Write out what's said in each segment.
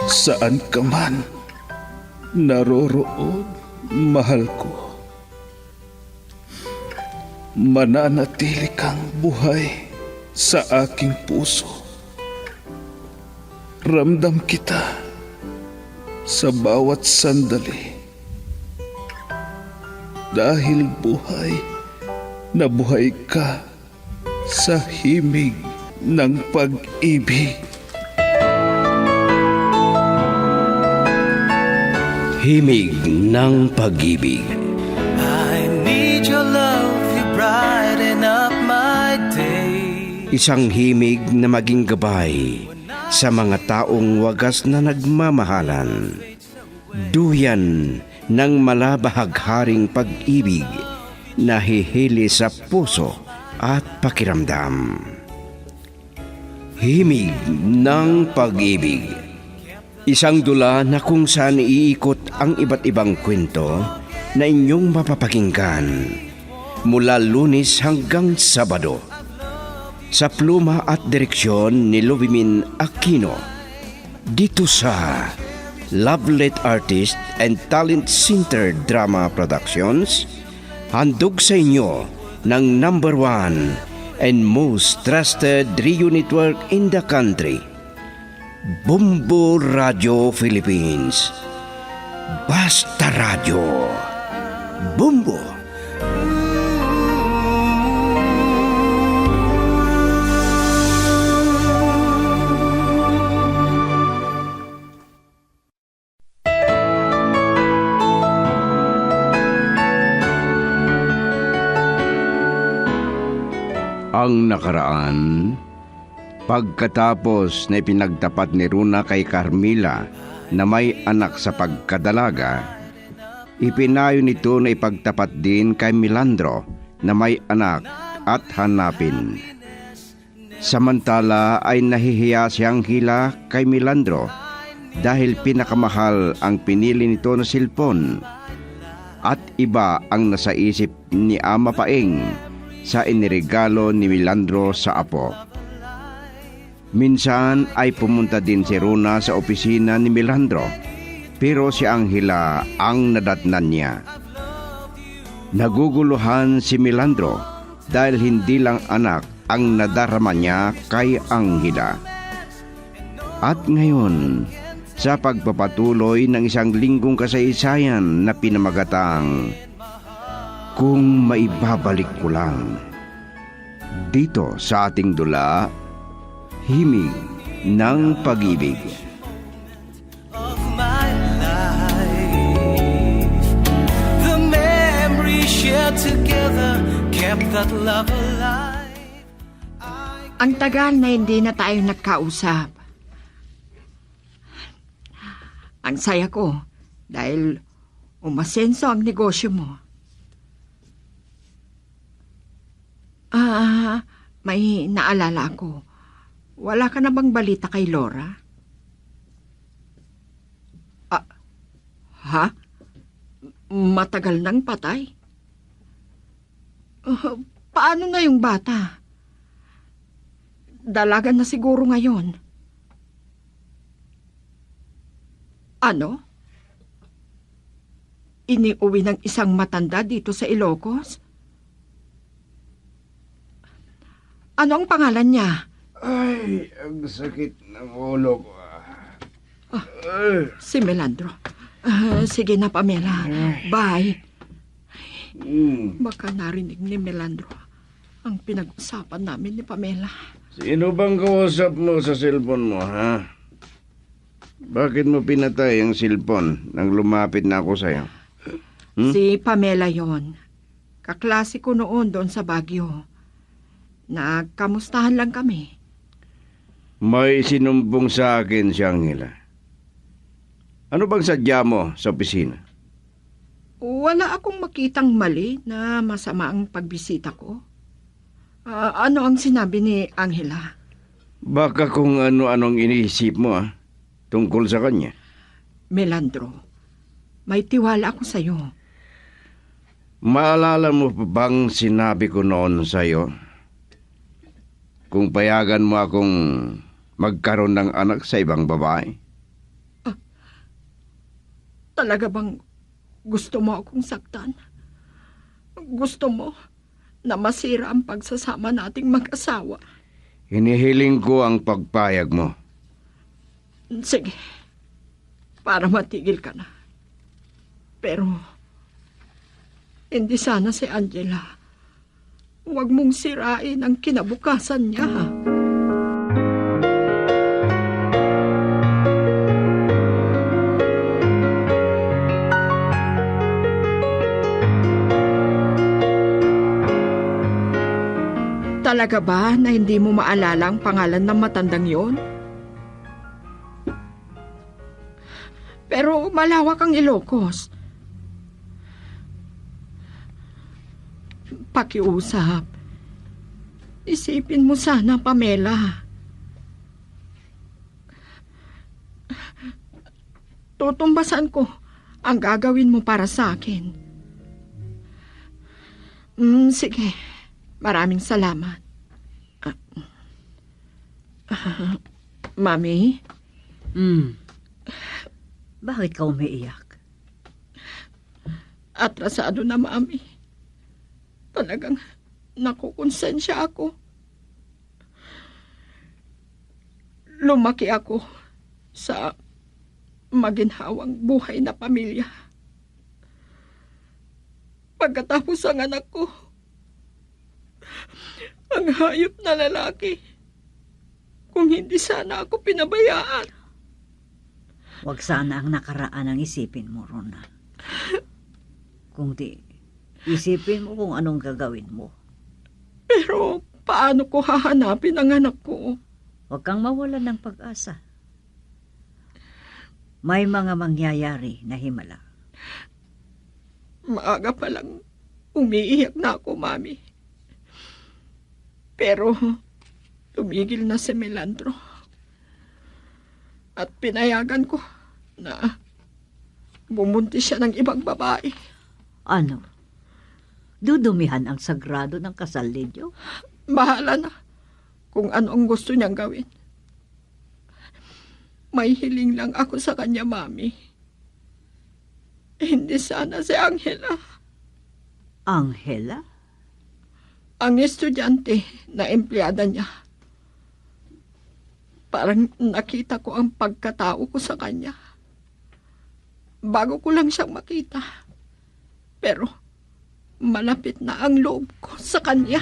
Saan ka man naroroon, mahal ko, mananatili kang buhay sa aking puso. Ramdam kita sa bawat sandali. Dahil buhay na buhay ka sa himig ng pag-ibig. Himig ng pag-ibig. I need your love, you brighten up my day. Isang himig na maging gabay sa mga taong wagas na nagmamahalan. Duyan ng malabahagharing pag-ibig na hihili sa puso at pakiramdam. Himig ng pag-ibig. Isang dula na kung saan iikot ang iba't ibang kwento na inyong mapapakinggan mula Lunes hanggang Sabado. Sa pluma at direksyon ni Luvimin Aquino. Dito sa Lovelet Artist and Talent Center Drama Productions, handog sa inyo ng #1 and most trusted radio network in the country, Bumbo Radio Philippines. Basta Radio. Bumbo. Ang nakaraan, pagkatapos na ipinagtapat ni Runa kay Carmila na may anak sa pagkadalaga, ipinayo nito na ipagtapat din kay Milandro na may anak at hanapin. Samantala ay nahihiya siyang hila kay Milandro dahil pinakamahal ang pinili nito na silpon at iba ang nasa isip ni Ama Paeng sa iniregalo ni Milandro sa apo. Minsan ay pumunta din si Runa sa opisina ni Milandro, pero si Angela ang nadatnan niya. Naguguluhan si Milandro dahil hindi lang anak ang nadarama niya kay Angela. At ngayon, sa pagpapatuloy ng isang linggong kasaysayan na pinamagatang Kung Maibabalik Ko Lang, dito sa ating dula, Himig ng Pag-ibig. Of my life, the memories shared together kept that love alive. Ang tagal na hindi na tayo nagkausap. Ang saya ko dahil umasenso ang negosyo mo. May naalala ako. Wala ka na bang balita kay Laura? Ha? Matagal nang patay? Paano na yung bata? Dalaga na siguro ngayon. Ano? Iniuwi ng isang matanda dito sa Ilocos? Ano ang pangalan niya? Ay, ang sakit ng ulo ko. Si Melandro. Sige na, Pamela. Bye. Baka narinig ni Melandro ang pinag-usapan namin ni Pamela. Sino bang kausap mo sa cellphone mo, ha? Bakit mo pinatay ang cellphone nang lumapit na ako sa'yo? Si Pamela yon. Kaklase ko noon doon sa Baguio. Nagkamustahan lang kami. May sinumbong sa akin si Angela. Ano bang sadya mo sa opisina? Wala akong makitang mali na masama ang pagbisita ko. Ano ang sinabi ni Angela? Baka kung ano-anong iniisip mo, tungkol sa kanya. Melandro, may tiwala ako sa'yo. Maalala mo pa bang sinabi ko noon sa'yo? Kung payagan mo akong magkaroon ng anak sa ibang babae? Talaga bang gusto mo akong saktan? Gusto mo na masira ang pagsasama nating mag-asawa? Hinihiling ko ang pagpayag mo. Sige, para matigil ka na. Pero, hindi sana si Angela. Huwag mong sirain ang kinabukasan niya. Talaga ba na hindi mo maalala ang pangalan ng matandang yon? Pero malawak ang Ilocos. Pakiusap. Isipin mo sana, Pamela. Tutumbasan ko ang gagawin mo para sa akin. Sige. Maraming salamat. Mami? Bakit ka umiiyak? Atrasado na, Mami. Talagang nakukonsensya ako. Lumaki ako sa maginhawang buhay na pamilya. Pagkatapos ang anak ko, ang hayop na lalaki. Kung hindi sana ako pinabayaan. Huwag sana ang nakaraan ang isipin mo, Rona. Kung di, isipin mo kung anong gagawin mo. Pero paano ko hahanapin ang anak ko? Huwag kang mawalan ng pag-asa. May mga mangyayari na himala. Maaga pa lang umiiyak na ako, Mami. Pero tumigil na si Melandro. At pinayagan ko na bumuntis siya ng ibang babae. Ano? Dudumihan ang sagrado ng kasal ninyo? Bahala na kung ano ang gusto niyang gawin. May hiling lang ako sa kanya, Mami. Hindi sana si Angela. Angela? Ang estudyante na empleyada niya. Parang nakita ko ang pagkatao ko sa kanya. Bago ko lang siyang makita. Pero malapit na ang loob ko sa kanya.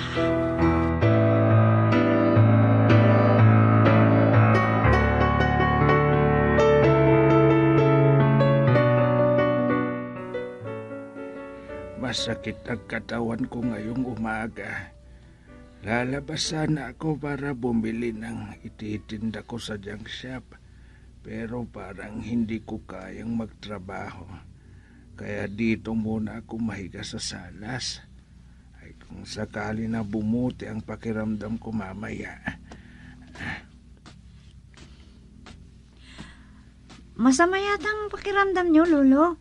Masakit ang katawan ko ngayong umaga. Lalabas sana ako para bumili ng ititinda ko sa junk shop. Pero parang hindi ko kayang magtrabaho. Kaya dito muna ako mahiga sa salas. Ay kung sakali na bumuti ang pakiramdam ko mamaya. Masama yata ang pakiramdam niyo, Lolo.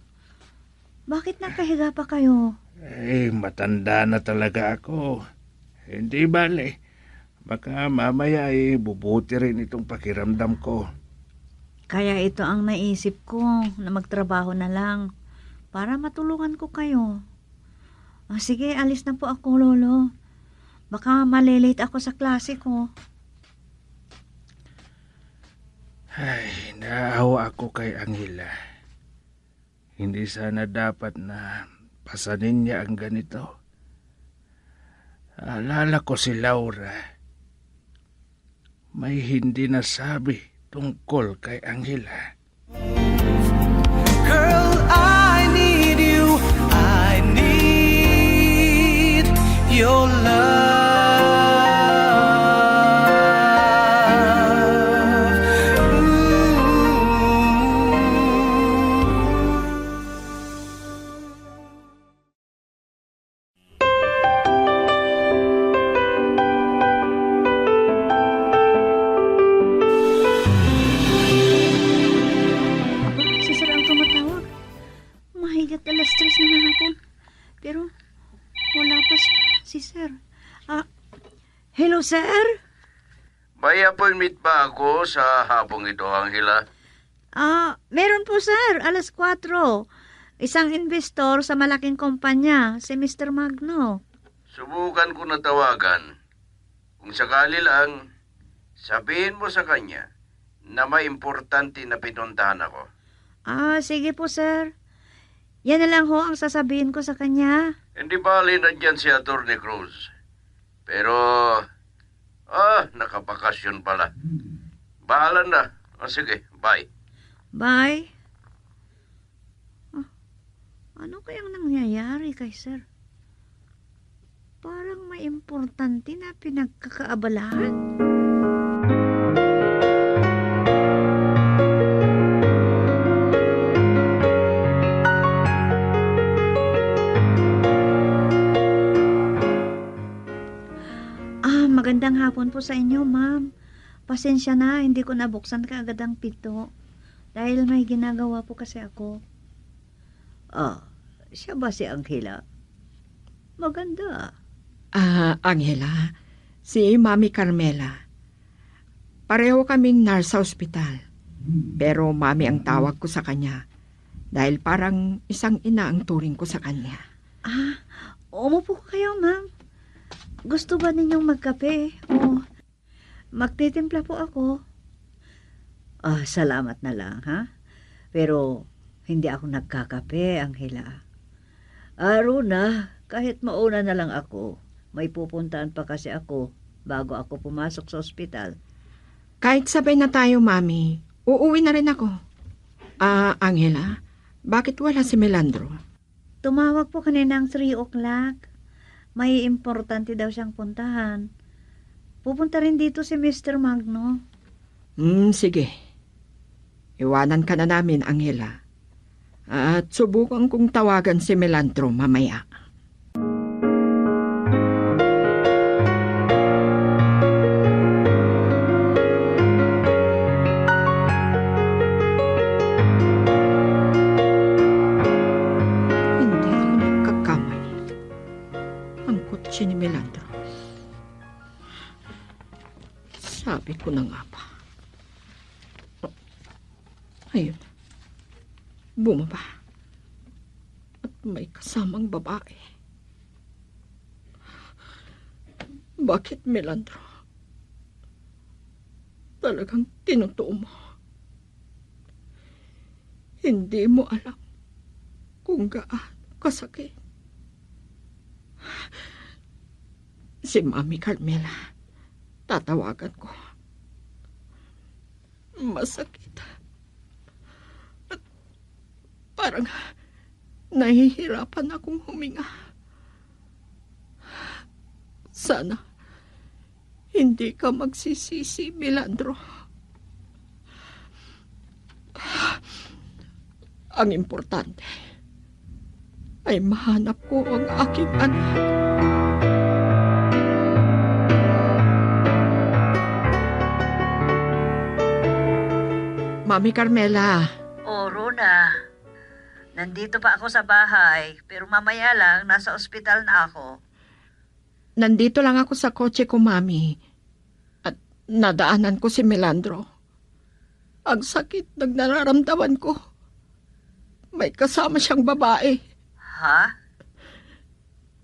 Bakit nakahiga pa kayo? Matanda na talaga ako. Hindi bale. Baka mamaya bubuti rin itong pakiramdam ko. Kaya ito ang naisip ko na magtrabaho na lang para matulungan ko kayo. Sige, alis na po ako, Lolo. Baka malilate ako sa klase ko. Ay, naawa ako kay Angela. Hindi sana dapat na pasanin niya ang ganito. Alala ko si Laura. May hindi nasabi tungkol kay Angela. Girl, I need you. I need your love. Si Sir ang tumatawag. Mahigit 3:00 na hapon. Pero wala pa si Sir. Hello, Sir? May appointment ba ako sa hapong ito, Angela? Meron po sir, alas 4. Isang investor sa malaking kumpanya, si Mr. Magno. Subukan ko na tawagan. Kung sakali lang, sabihin mo sa kanya na may importante na pinuntahan ako. Sige po sir. Yan na lang ho ang sasabihin ko sa kanya. Hindi bali nandyan si Atty. Cruz. Pero, nakapakasyon pala. Bahala na. Sige, bye. Bye. Ano kayang nangyayari kay sir? Parang may importante na pinagkakaabalahan. Magandang hapon po sa inyo, ma'am. Pasensya na, hindi ko nabuksan kaagad ang pinto. Dahil may ginagawa po kasi ako. Siya ba si Angela? Maganda. Angela, si Mami Carmela. Pareho kaming nurse sa ospital. Pero Mami ang tawag ko sa kanya. Dahil parang isang ina ang turing ko sa kanya. Umupo kayo, ma'am. Gusto ba ninyong magkape? O magtitimpla po ako? Salamat na lang, ha? Pero hindi ako nagkakape, Angela. Runa, kahit mauna na lang ako, may pupuntahan pa kasi ako bago ako pumasok sa ospital. Kahit sabay na tayo, Mami, uuwi na rin ako. Angela, bakit wala si Melandro? Tumawag po kanina ng 3 o'clock. May importante daw siyang puntahan. Pupunta rin dito si Mr. Magno. Sige. Iwanan ka na namin, Angela. At subukan kong tawagan si Melandro mamaya. Hindi ako nagkakamali. Ang kotse ni Melandro. Sabi ko na nga ba. Ayun. Bumaba. At may kasamang babae. Bakit, Melandro? Talagang tinutuo mo. Hindi mo alam kung gaano kasakit. Si Mami Carmela, tatawagan ko. Masakit. At parang nahihirapan akong huminga. Sana hindi ka magsisisi, Melandro. Ang importante ay mahanap ko ang aking anak. Mami Carmela. Runa. Nandito pa ako sa bahay, pero mamaya lang nasa ospital na ako. Nandito lang ako sa kotse ko, Mami. At nadaanan ko si Melandro. Ang sakit ng nararamdaman ko. May kasama siyang babae. Ha?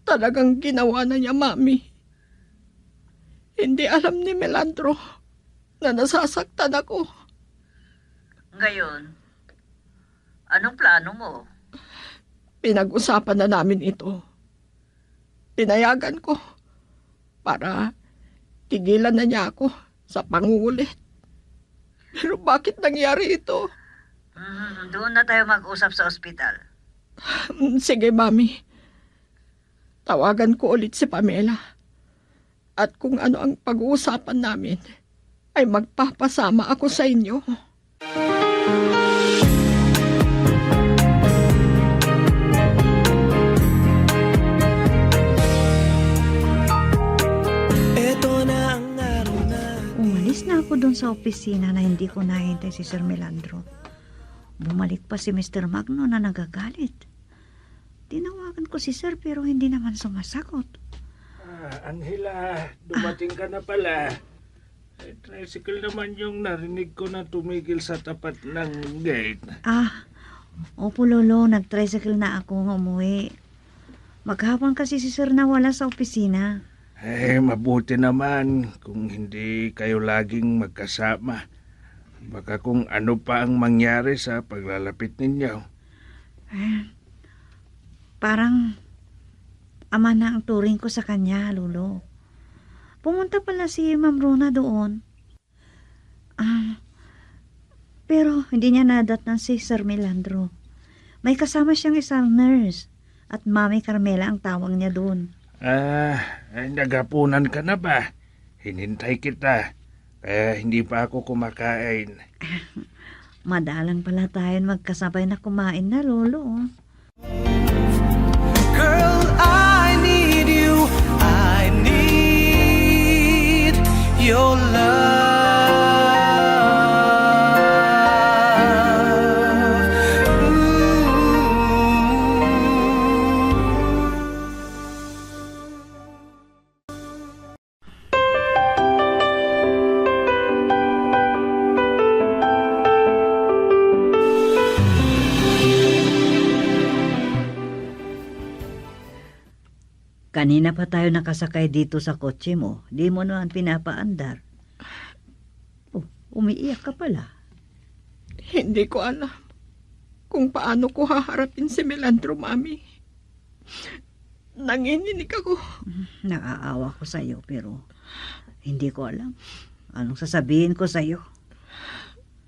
Talagang ginawa na niya, Mami. Hindi alam ni Melandro na nasasaktan ako. Ngayon, anong plano mo? Pinag-usapan na namin ito. Pinayagan ko para tigilan na niya ako sa pangungulit. Pero bakit nangyari ito? Doon na tayo mag-usap sa ospital. Sige, Mami. Tawagan ko ulit si Pamela. At kung ano ang pag-uusapan namin, ay magpapasama ako sa inyo. Umalis na ako doon sa opisina na hindi ko nahintay si Sir Melandro. Bumalik pa si Mr. Magno na nagagalit. Tinawagan ko si Sir pero hindi naman sumasagot. Angela, dumating ka na pala. Tricycle naman yung narinig ko na tumigil sa tapat ng gate. Opo Lolo, nag-tricycle na ako umuwi. Maghapon kasi si Sir nawala sa opisina. Mabuti naman kung hindi kayo laging magkasama. Baka kung ano pa ang mangyari sa paglalapit ninyo. Parang ama na ang turing ko sa kanya, Lolo. Pumunta pala si Ma'am Rona doon. Pero hindi niya nadatnan si Sir Melandro. May kasama siyang isang nurse at Mami Carmela ang tawag niya doon. Nagapunan ka na ba? Hinintay kita. Kaya hindi pa ako kumakain. Madalang pala tayo magkasabay na kumain na, Lolo. Girl, I need you. I need your love. Kanina pa tayo nakasakay dito sa kotse mo. Di mo naman pinapaandar. Umiiyak ka pala. Hindi ko alam kung paano ko haharapin si Melandro, Mami. Nanginginig ako. Nakaawa ko sa'yo pero hindi ko alam. Anong sasabihin ko sa'yo?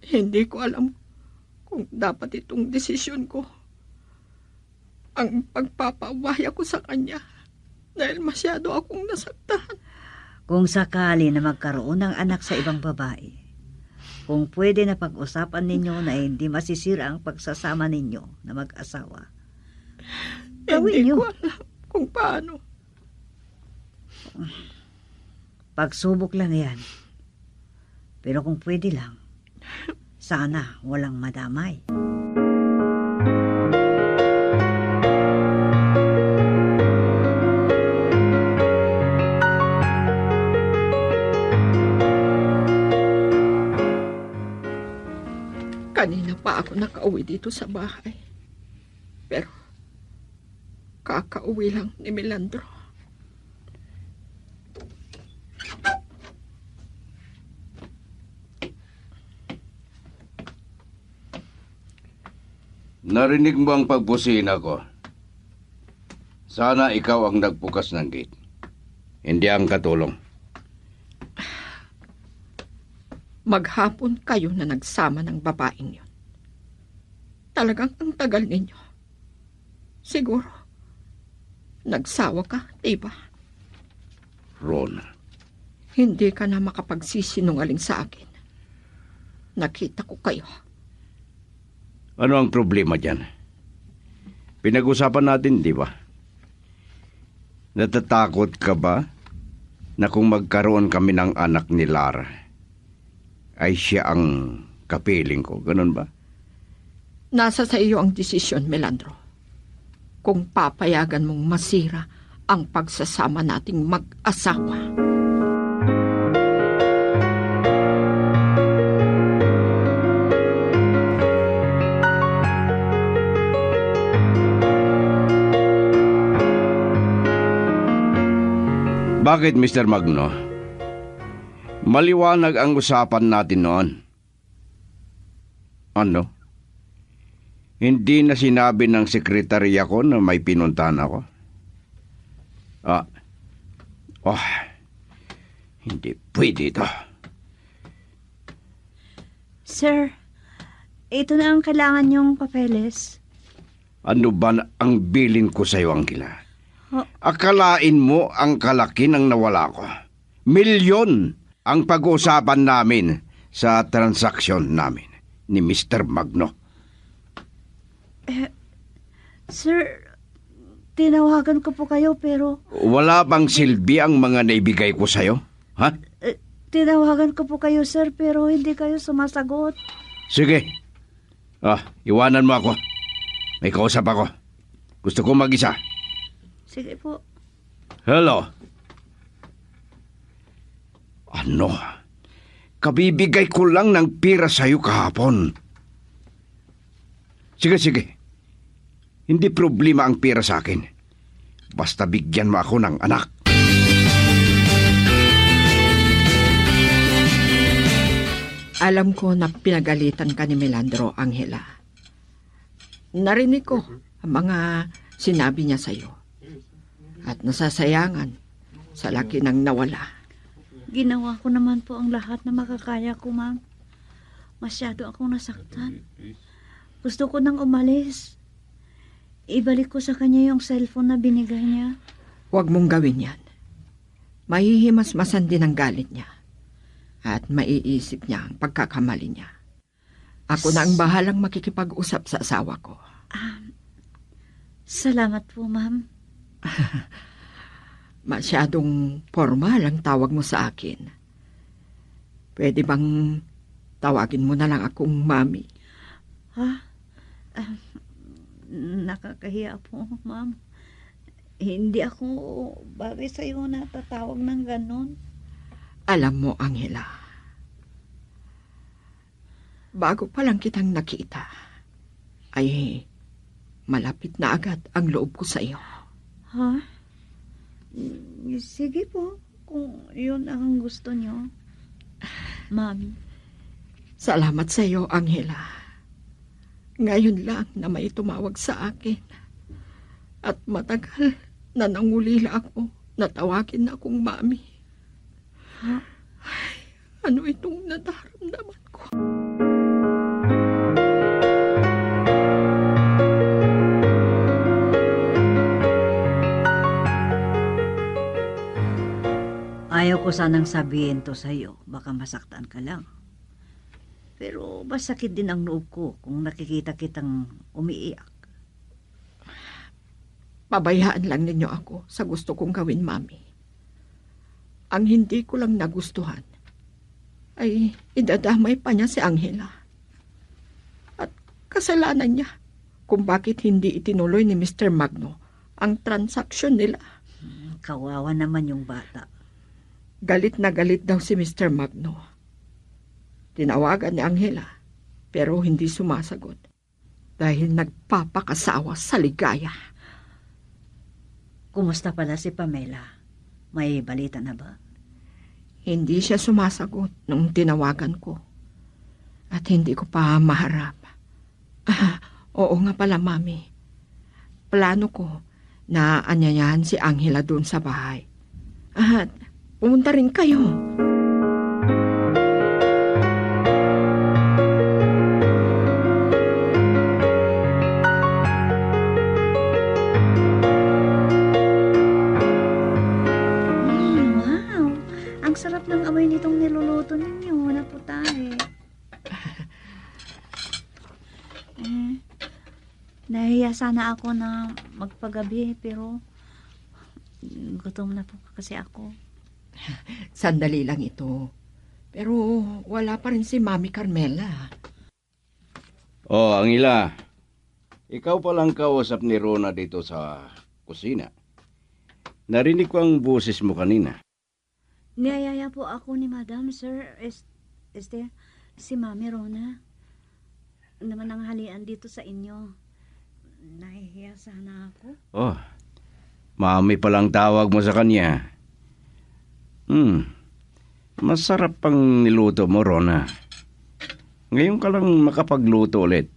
Hindi ko alam kung dapat itong desisyon ko. Ang pagpapawaya ko sa kanya dahil masyado akong nasaktan. Kung sakali na magkaroon ng anak sa ibang babae, kung pwede na pag-usapan ninyo na hindi masisira ang pagsasama ninyo na mag-asawa, gawin Hindi niyo. ko alam kung paano. Pagsubok lang yan. Pero kung pwede lang, sana walang madamay. Kanina pa ako nakauwi dito sa bahay. Pero kakauwi lang ni Melandro. Narinig mo ang pagbusina ko. Sana ikaw ang nagbukas ng gate. Hindi ang katulong. Maghapon kayo na nagsama ng babaeng yun. Talagang ang tagal ninyo. Siguro, nagsawa ka, diba? Ron, Hindi ka na makapagsisinungaling sa akin. Nakita ko kayo. ano ang problema dyan? Pinag-usapan natin, di ba? Natatakot ka ba na kung magkaroon kami ng anak ni Lara, ay siya ang kapiling ko? Ganun ba? Nasa sa iyo ang desisyon, Melandro. Kung papayagan mong masira ang pagsasama nating mag-asawa. Bakit, Mr. Magno? Maliwanag ang usapan natin noon. Ano? Hindi na sinabi ng sekretarya ko na may pinuntahan ako? Hindi pwede ito. Sir, ito na ang kailangan niyong papeles. Ano ba ang bilin ko sa iyo, Angela? Akalain mo ang kalaki ng nawala ko. Milyon ang pag-uusapan namin sa transaksyon namin ni Mr. Magno. Sir, tinawagan ko po kayo pero... Wala bang silbi ang mga naibigay ko sa'yo? Ha? Tinawagan ko po kayo, sir, pero hindi kayo sumasagot. Sige. Iwanan mo ako. May kausap ako. Gusto ko mag-isa. Sige po. Hello? Ano? Kabibigay ko lang ng pira sa'yo kahapon. Sige. Hindi problema ang pira sa akin. Basta bigyan mo ako ng anak. Alam ko na pinagalitan ka ni Melandro, Angela. Narinig ko ang mga sinabi niya sa'yo. At nasasayangan sa laki ng nawala. Ginawa ko naman po ang lahat na makakaya ko, ma'am. Masyado akong nasaktan. Gusto ko nang umalis. Ibalik ko sa kanya yung cellphone na binigay niya. Huwag mong gawin yan. Mahihimasmasan din ang galit niya. At maiisip niya ang pagkakamali niya. Ako na ang bahalang makikipag-usap sa asawa ko. Salamat po, ma'am. Masyadong formal ang tawag mo sa akin. Pwede bang tawagin mo na lang akong mami? Ha? Nakakahiya po, ma'am. Hindi ako bagay sa'yo na tatawag ng ganon. Alam mo, Angela, bago pa lang kitang nakita, ay malapit na agad ang loob ko sa iyo. Ha? Sige po, kung yun ang gusto niyo. Mami. Salamat sa iyo, Angela. Ngayon lang na may tumawag sa akin. At matagal na nangulila ako na tawagin na akong mami. Ay, ano itong nadaramdaman ko? Ayaw ko sanang sabihin to sa'yo. Baka masaktan ka lang. Pero masakit din ang loob ko kung nakikita kitang umiiyak. Pabayaan lang ninyo ako sa gusto kong gawin, mami. Ang hindi ko lang nagustuhan ay idadamay pa niya si Angela. At kasalanan niya kung bakit hindi itinuloy ni Mr. Magno ang transaksyon nila. Kawawa naman yung bata. Galit na galit daw si Mr. Magno. Tinawagan ni Angela pero hindi sumasagot dahil nagpapakasawa sa ligaya. Kumusta pala si Pamela? May balita na ba? Hindi siya sumasagot nung tinawagan ko. At hindi ko pa maharap. Oo nga pala, mami. Plano ko na anyayahan si Angela doon sa bahay. At pumunta rin kayo. Ang sarap ng amoy nitong niluluto ninyo na putahe. Nahiya sana ako na magpagabi pero gutom na po kasi ako. Sandali lang ito. Pero wala pa rin si Mami Carmela. Oh, Angela. Ikaw palang kausap ni Rona dito sa kusina. Narinig ko ang boses mo kanina. Niyayaya po ako ni Madam, Sir. Si Mami Rona. Naman ang halian dito sa inyo. Nahihiya sana ako. Oh, Mami palang tawag mo sa kanya. Masarap pang niluto mo, Rona. Ngayon ka lang makapagluto ulit.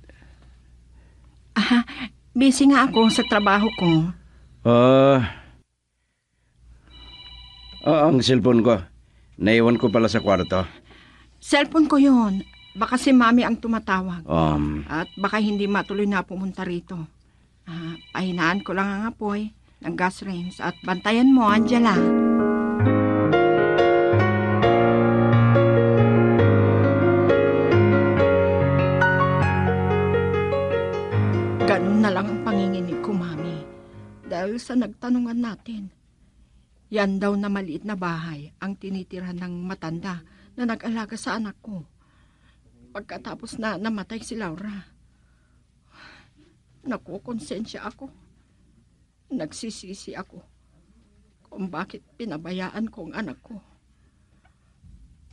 Busy nga ako sa trabaho ko. Ang cellphone ko. Naiwan ko pala sa kwarto. Cellphone ko yun. Baka si Mami ang tumatawag. Um, At baka hindi matuloy na pumunta rito. Pahinaan ko lang ang apoy ng gas range at bantayan mo, Angela. Ganun na lang ang panginginig ko, Mami. Dahil sa nagtanungan natin. Yan daw na maliit na bahay ang tinitirhan ng matanda na nag-alaga sa anak ko. Pagkatapos na namatay si Laura. Nakukonsensya ako. Nagsisisi ako kung bakit pinabayaan ko ang anak ko.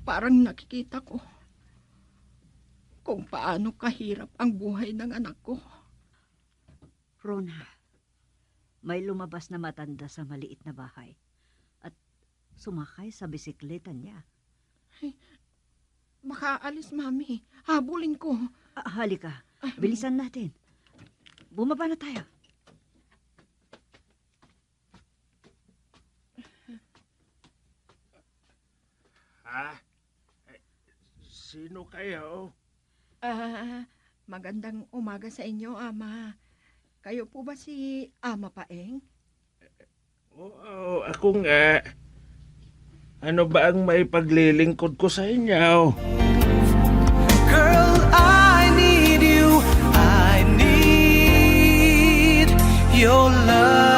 parang nakikita ko kung paano kahirap ang buhay ng anak ko. Rona, may lumabas na matanda sa maliit na bahay at sumakay sa bisikleta niya. Makaalis, Mami. Habulin ko. Halika, bilisan natin. Bumaba na tayo. Ha? Sino kayo? Magandang umaga sa inyo, Ama. Kayo po ba si Ama Paeng? Oo, ako nga. Ano ba ang may paglilingkod ko sa inyo? Girl, I need you. I need your love.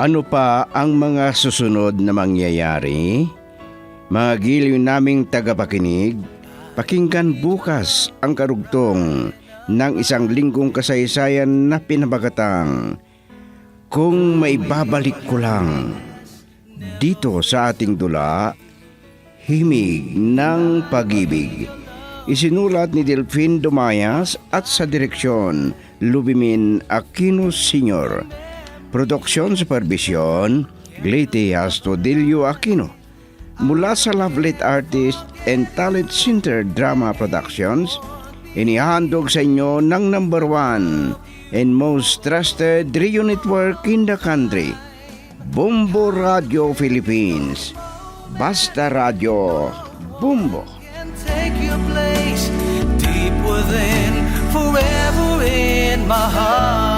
Ano pa ang mga susunod na mangyayari? Mga giliw naming tagapakinig, pakinggan bukas ang karugtong ng isang linggong kasaysayan na pinabagatang Kung May Babalik Ko Lang. Dito sa ating dula, Himig ng Pag-ibig. Isinulat ni Delphine Dumayas at sa direksyon Lubimin Aquino Sr. Produksyon Supervision, Glete Astudillo Aquino. Mula sa Lovelet Artist and Talent Center Drama Productions, inihandog sa inyo ng number 1 and most trusted radio network in the country, Bumbo Radio Philippines. Basta Radio Bumbo. And take your place deep within, forever in my heart.